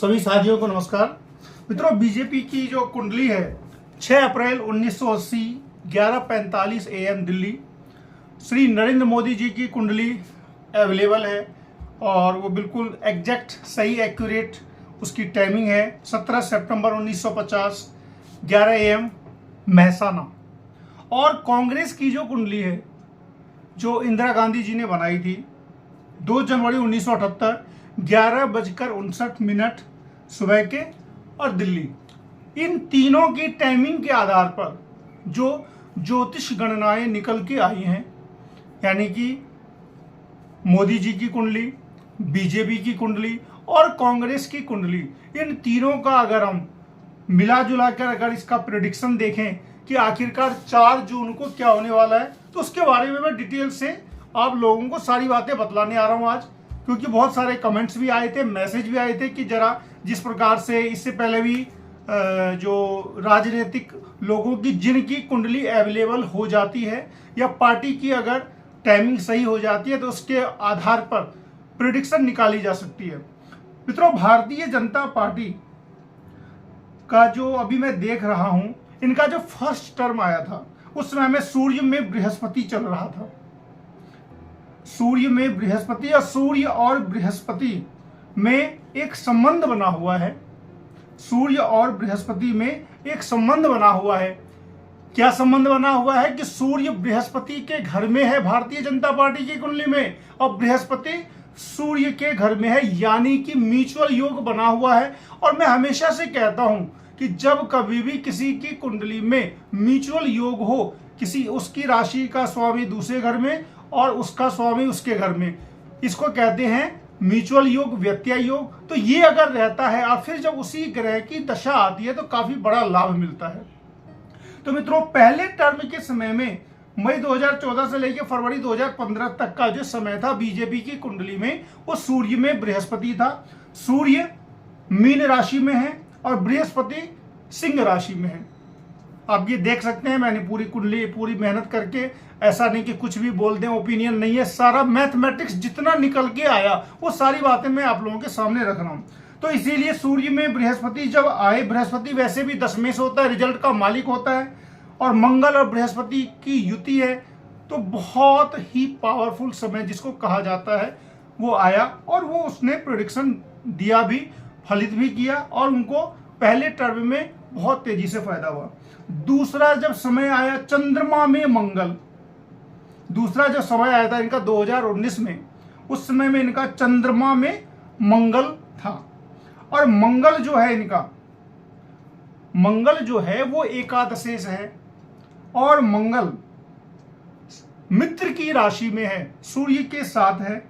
सभी साथियों को नमस्कार। मित्रों, बीजेपी की जो कुंडली है 6 अप्रैल 1980 11:45 AM दिल्ली, श्री नरेंद्र मोदी जी की कुंडली अवेलेबल है और वो बिल्कुल एग्जैक्ट सही एक्यूरेट उसकी टाइमिंग है 17 सितंबर 1950 11 AM महसाना। और कांग्रेस की जो कुंडली है जो इंदिरा गांधी जी ने बनाई थी 2 जनवरी 1978 11:59 सुबह के और दिल्ली, इन तीनों की टाइमिंग के आधार पर जो ज्योतिष गणनाएं निकल के आई हैं, यानी कि मोदी जी की कुंडली, बीजेपी की कुंडली और कांग्रेस की कुंडली, इन तीनों का अगर हम मिला जुला कर अगर इसका प्रेडिक्शन देखें कि आखिरकार 4 जून को क्या होने वाला है, तो उसके बारे में मैं डिटेल से आप लोगों को सारी बातें बतलाने आ रहा हूं आज। क्योंकि बहुत सारे कमेंट्स भी आए थे, मैसेज भी आए थे कि जरा जिस प्रकार से इससे पहले भी जो राजनीतिक लोगों की जिनकी कुंडली अवेलेबल हो जाती है या पार्टी की अगर टाइमिंग सही हो जाती है तो उसके आधार पर प्रेडिक्शन निकाली जा सकती है। मित्रों, भारतीय जनता पार्टी का जो अभी मैं देख रहा हूं, इनका जो फर्स्ट टर्म आया था उस समय में सूर्य में बृहस्पति चल रहा था। सूर्य में बृहस्पति या सूर्य और बृहस्पति में एक संबंध बना हुआ है। सूर्य और बृहस्पति में एक संबंध बना हुआ है। क्या संबंध बना हुआ है कि सूर्य बृहस्पति के घर में है भारतीय जनता पार्टी की कुंडली में और बृहस्पति सूर्य के घर में है, यानी कि म्यूचुअल योग बना हुआ है। और मैं हमेशा से कहता हूं कि जब कभी भी किसी की कुंडली में म्यूचुअल योग हो, किसी उसकी राशि का स्वामी दूसरे घर में और उसका स्वामी उसके घर में, इसको कहते हैं म्यूचुअल योग, व्यत्यय योग। तो ये अगर रहता है और फिर जब उसी ग्रह की दशा आती है तो काफी बड़ा लाभ मिलता है। तो मित्रों, पहले टर्म के समय में मई 2014 से लेकर फरवरी 2015 तक का जो समय था बीजेपी की कुंडली में, वो सूर्य में बृहस्पति था। सूर्य मीन राशि में है और बृहस्पति सिंह राशि में है। आप ये देख सकते हैं, मैंने पूरी कुंडली पूरी मेहनत करके, ऐसा नहीं कि कुछ भी बोल दें, ओपिनियन नहीं है, सारा मैथमेटिक्स जितना निकल के आया वो सारी बातें मैं आप लोगों के सामने रख रहा हूं। तो इसीलिए सूर्य में बृहस्पति जब आए, बृहस्पति वैसे भी दशमेश होता है, रिजल्ट का मालिक होता है, और मंगल और बृहस्पति की युति है, तो बहुत ही पावरफुल समय जिसको कहा जाता है वो आया और वो उसने प्रेडिक्शन दिया भी, फलित भी किया और उनको पहले टर्म में बहुत तेजी से फायदा हुआ। दूसरा जब समय आया चंद्रमा में मंगल, दूसरा जो समय आया था इनका 2019 में, उस समय में इनका चंद्रमा में मंगल था। और मंगल जो है इनका, मंगल जो है वो एकादशेष है और मंगल मित्र की राशि में है, सूर्य के साथ है।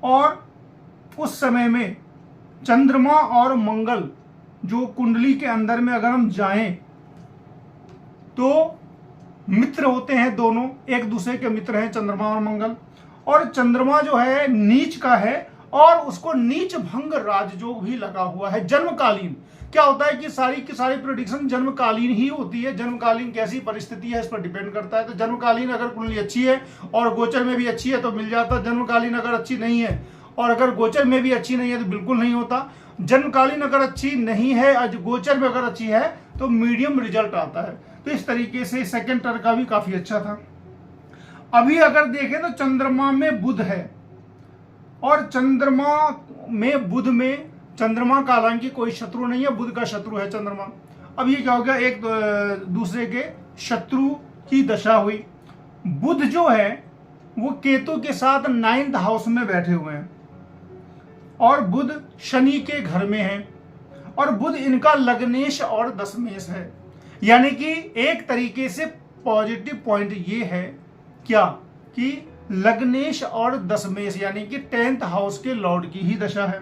और उस समय में चंद्रमा और मंगल जो कुंडली के अंदर में अगर हम जाएं तो मित्र होते हैं, दोनों एक दूसरे के मित्र हैं चंद्रमा और मंगल। और चंद्रमा जो है नीच का है और उसको नीच भंग राजयोग भी लगा हुआ है जन्मकालीन। क्या होता है कि सारी की सारी प्रेडिक्शन जन्मकालीन ही होती है। जन्मकालीन कैसी परिस्थिति है इस पर डिपेंड करता है। तो जन्मकालीन अगर कुंडली अच्छी है और गोचर में भी अच्छी है तो मिल जाता, जन्मकालीन अगर अच्छी नहीं है और अगर गोचर में भी अच्छी नहीं है तो बिल्कुल नहीं होता। जन्मकालीन अगर अच्छी नहीं है, गोचर में अगर अच्छी है तो मीडियम रिजल्ट आता है। तो इस तरीके से सेकंड टर्म का भी काफी अच्छा था। अभी अगर देखें तो चंद्रमा में बुध है और चंद्रमा में बुध में, चंद्रमा का हालांकि कोई शत्रु नहीं है, बुध का शत्रु है चंद्रमा। अब ये क्या हो गया, एक दूसरे के शत्रु की दशा हुई। बुध जो है वो केतु के साथ 9th हाउस में बैठे हुए हैं और बुध शनि के घर में है और बुध इनका लग्नेश और दशमेश है। यानी कि एक तरीके से पॉजिटिव पॉइंट ये है क्या कि लग्नेश और दशमेश यानी कि 10th हाउस के लॉर्ड की ही दशा है।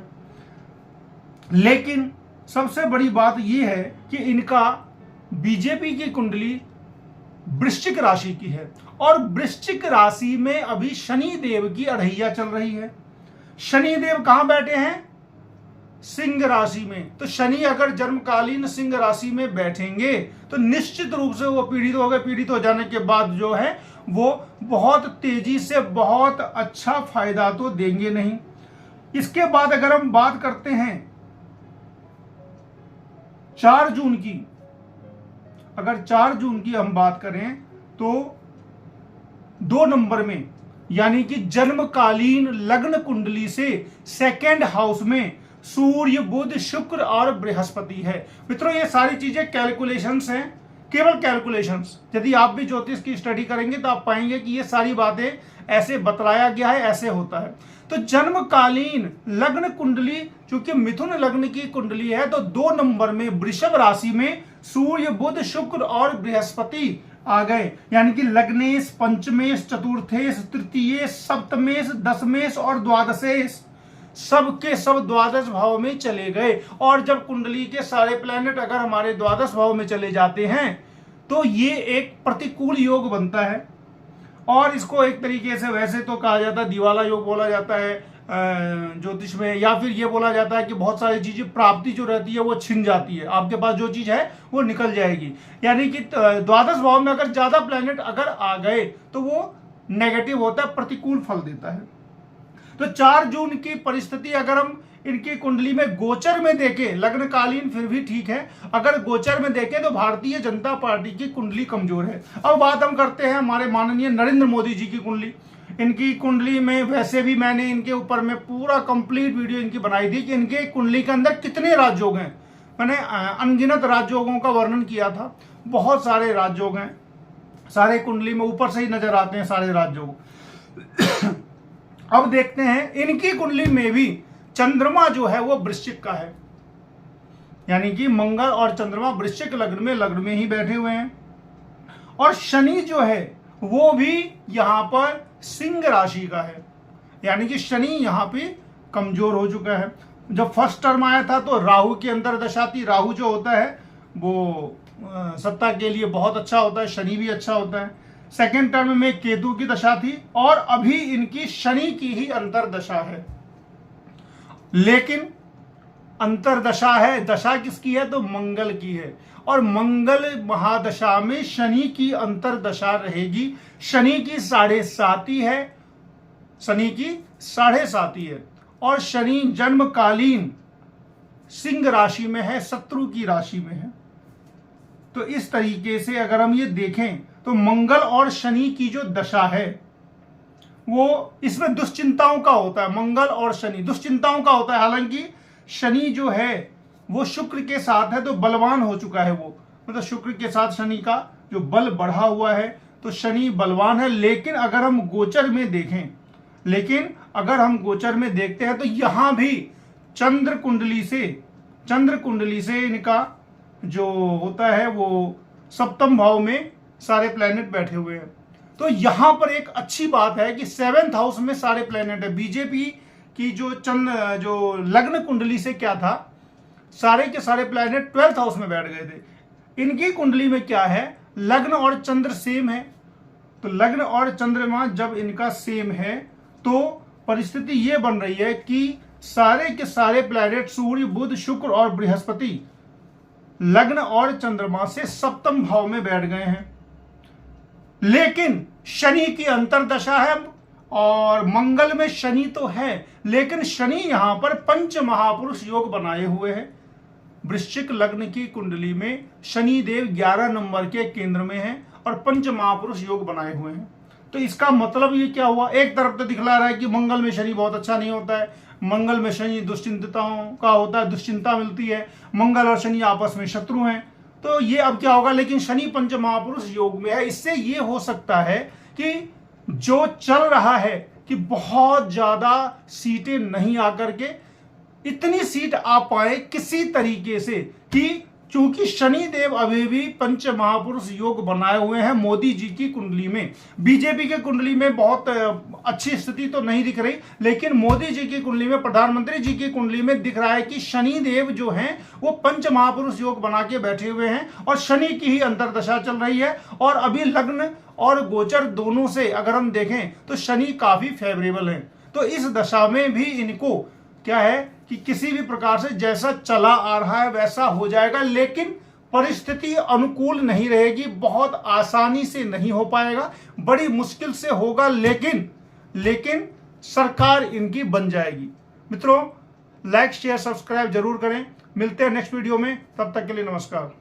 लेकिन सबसे बड़ी बात यह है कि इनका बीजेपी की कुंडली वृश्चिक राशि की है और वृश्चिक राशि में अभी शनि देव की अढ़ैया चल रही है। शनि देव कहां बैठे हैं, सिंह राशि में। तो शनि अगर जन्मकालीन सिंह राशि में बैठेंगे तो निश्चित रूप से वो पीड़ित हो गए। पीड़ित हो जाने के बाद जो है वो बहुत तेजी से बहुत अच्छा फायदा तो देंगे नहीं। इसके बाद अगर हम बात करते हैं 4 जून की, अगर 4 जून की हम बात करें तो 2 नंबर में, यानी कि जन्मकालीन लग्न कुंडली से सेकेंड हाउस में सूर्य, बुध, शुक्र और बृहस्पति है। मित्रों ये सारी चीजें कैलकुलेशंस हैं, केवल कैलकुलेशंस। यदि आप भी ज्योतिष की स्टडी करेंगे तो आप पाएंगे कि ये सारी बातें ऐसे बतलाया गया है, ऐसे होता है। तो जन्मकालीन लग्न कुंडली चूंकि मिथुन लग्न की कुंडली है, तो 2 नंबर में वृषभ राशि में सूर्य, बुध, शुक्र और बृहस्पति आ गए, यानी कि लग्नेश, पंचमेश, चतुर्थेश, तृतीयेश, सप्तमेश, दशमेश और द्वादशेश सबके सब द्वादश भाव में चले गए। और जब कुंडली के सारे प्लैनेट अगर हमारे द्वादश भाव में चले जाते हैं तो ये एक प्रतिकूल योग बनता है, और इसको एक तरीके से वैसे तो कहा जाता है दिवाला योग बोला जाता है ज्योतिष में, या फिर ये बोला जाता है कि बहुत सारी चीजें प्राप्ति जो रहती है वो छिन जाती है, आपके पास जो चीज है वो निकल जाएगी। यानी कि द्वादश भाव में अगर ज्यादा प्लैनेट अगर आ गए तो वो नेगेटिव होता है, प्रतिकूल फल देता है। तो 4 जून की परिस्थिति अगर हम इनकी कुंडली में गोचर में देखें, लग्नकालीन फिर भी ठीक है, अगर गोचर में देखें तो भारतीय जनता पार्टी की कुंडली कमजोर है। अब बात हम करते हैं हमारे माननीय नरेंद्र मोदी जी की कुंडली। इनकी कुंडली में वैसे भी मैंने इनके ऊपर में पूरा कंप्लीट वीडियो इनकी बनाई थी कि इनके कुंडली के अंदर कितने राजयोग हैं। मैंने अनगिनत राजयोगों का वर्णन किया था, बहुत सारे राजयोग हैं, सारे कुंडली में ऊपर से ही नजर आते हैं सारे राजयोग। अब देखते हैं इनकी कुंडली में भी चंद्रमा जो है वो वृश्चिक का है, यानी कि मंगल और चंद्रमा वृश्चिक लग्न में ही बैठे हुए हैं। और शनि जो है वो भी यहां पर सिंह राशि का है, यानी कि शनि यहां पे कमजोर हो चुका है। जब फर्स्ट टर्म आया था तो राहु की अंतर्दशा थी। राहु जो होता है वो सत्ता के लिए बहुत अच्छा होता है, शनि भी अच्छा होता है। सेकेंड टर्म में केतु की दशा थी, और अभी इनकी शनि की ही अंतर्दशा है। लेकिन अंतर्दशा है, दशा किसकी है तो मंगल की है, और मंगल महादशा में शनि की अंतर्दशा रहेगी। शनि की 7.5 है, शनि की 7.5 है, और शनि जन्मकालीन सिंह राशि में है, शत्रु की राशि में है। तो इस तरीके से अगर हम ये देखें तो मंगल और शनि की जो दशा है वो इसमें दुश्चिंताओं का होता है। मंगल और शनि दुश्चिंताओं का होता है, हालांकि शनि जो है वो शुक्र के साथ है तो बलवान हो चुका है वो, मतलब शुक्र के साथ शनि का जो बल बढ़ा हुआ है तो शनि बलवान है। लेकिन अगर हम गोचर में देखें, देखते हैं तो यहां भी चंद्र कुंडली से इनका जो होता है वो सप्तम भाव में सारे प्लैनेट बैठे हुए हैं। तो यहां पर एक अच्छी बात है कि 7th हाउस में सारे प्लैनेट है। बीजेपी की जो लग्न कुंडली से क्या था, सारे के सारे प्लैनेट 12th हाउस में बैठ गए थे। इनकी कुंडली में क्या है, लग्न और चंद्र सेम है। तो लग्न और चंद्रमा जब इनका सेम है तो परिस्थिति ये बन रही है कि सारे के सारे प्लैनेट सूर्य, बुध, शुक्र और बृहस्पति लग्न और चंद्रमा से सप्तम भाव में बैठ गए हैं। लेकिन शनि की अंतर्दशा है, और मंगल में शनि तो है, लेकिन शनि यहां पर पंच महापुरुष योग बनाए हुए हैं। वृश्चिक लग्न की कुंडली में शनि देव 11 नंबर के केंद्र में है और पंच महापुरुष योग बनाए हुए हैं। तो इसका मतलब ये क्या हुआ, एक तरफ तो दिखला रहा है कि मंगल में शनि बहुत अच्छा नहीं होता है, मंगल में शनि दुश्चिंताओं का होता है, दुश्चिंता मिलती है, मंगल और शनि आपस में शत्रु हैं। तो ये अब क्या होगा, लेकिन शनि पंच महापुरुष योग में है। इससे ये हो सकता है कि जो चल रहा है कि बहुत ज्यादा सीटें नहीं आकर के इतनी सीट आ पाए किसी तरीके से, कि चूंकि शनि देव अभी भी पंच महापुरुष योग बनाए हुए हैं मोदी जी की कुंडली में। बीजेपी के कुंडली में बहुत अच्छी स्थिति तो नहीं दिख रही, लेकिन मोदी जी की कुंडली में, प्रधानमंत्री जी की कुंडली में दिख रहा है कि शनि देव जो हैं वो पंच महापुरुष योग बना के बैठे हुए हैं, और शनि की ही अंतर्दशा चल रही है। और अभी लग्न और गोचर दोनों से अगर हम देखें तो शनि काफी फेवरेबल है। तो इस दशा में भी इनको क्या है कि किसी भी प्रकार से जैसा चला आ रहा है वैसा हो जाएगा, लेकिन परिस्थिति अनुकूल नहीं रहेगी, बहुत आसानी से नहीं हो पाएगा, बड़ी मुश्किल से होगा, लेकिन सरकार इनकी बन जाएगी। मित्रों, लाइक शेयर सब्सक्राइब जरूर करें। मिलते हैं नेक्स्ट वीडियो में, तब तक के लिए नमस्कार।